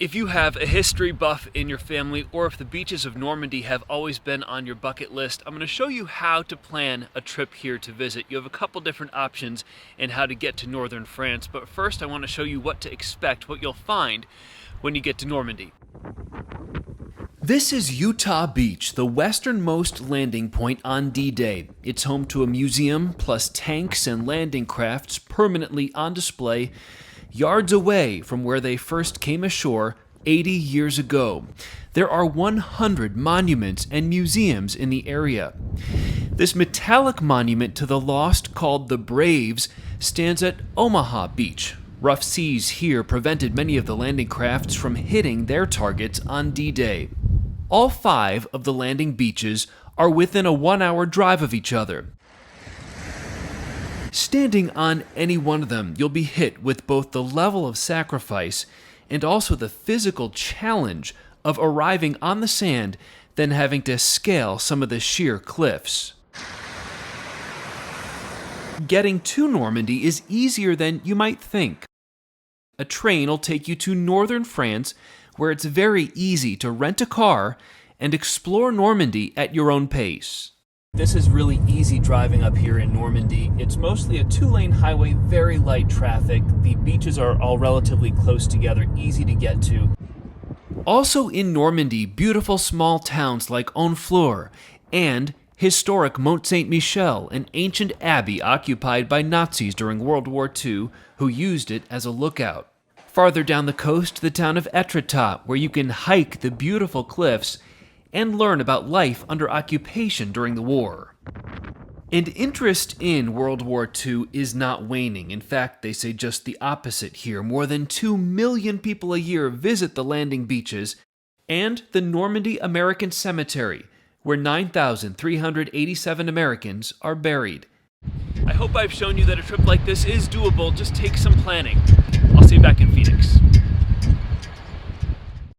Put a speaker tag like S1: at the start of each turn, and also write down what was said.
S1: If you have a history buff in your family, or if the beaches of Normandy have always been on your bucket list, I'm going to show you how to plan a trip here to visit. You have a couple different options in how to get to northern France, but first I want to show you what to expect, what you'll find when you get to Normandy. This is Omaha Beach, the westernmost landing point on D-Day. It's home to a museum, plus tanks and landing crafts permanently on display yards away from where they first came ashore 80 years ago. There are 100 monuments and museums in the area. This metallic monument to the lost, called the Braves, stands at Omaha Beach. Rough seas here prevented many of the landing crafts from hitting their targets on D-Day. All 5 of the landing beaches are within a 1-hour drive of each other. Standing on any one of them, you'll be hit with both the level of sacrifice and also the physical challenge of arriving on the sand, then having to scale some of the sheer cliffs. Getting to Normandy is easier than you might think. A train will take you to northern France, where it's very easy to rent a car and explore Normandy at your own pace. This is really easy driving up here in Normandy. It's mostly a 2-lane highway, very light traffic. The beaches are all relatively close together, easy to get to. Also in Normandy, beautiful small towns like Honfleur and historic Mont St. Michel, an ancient abbey occupied by Nazis during World War II who used it as a lookout. Farther down the coast, the town of Etretat, where you can hike the beautiful cliffs and learn about life under occupation during the war. And interest in World War II is not waning. In fact, they say just the opposite here. More than 2 million people a year visit the landing beaches and the Normandy American Cemetery, where 9,387 Americans are buried. I hope I've shown you that a trip like this is doable. Just take some planning. I'll see you back in Phoenix.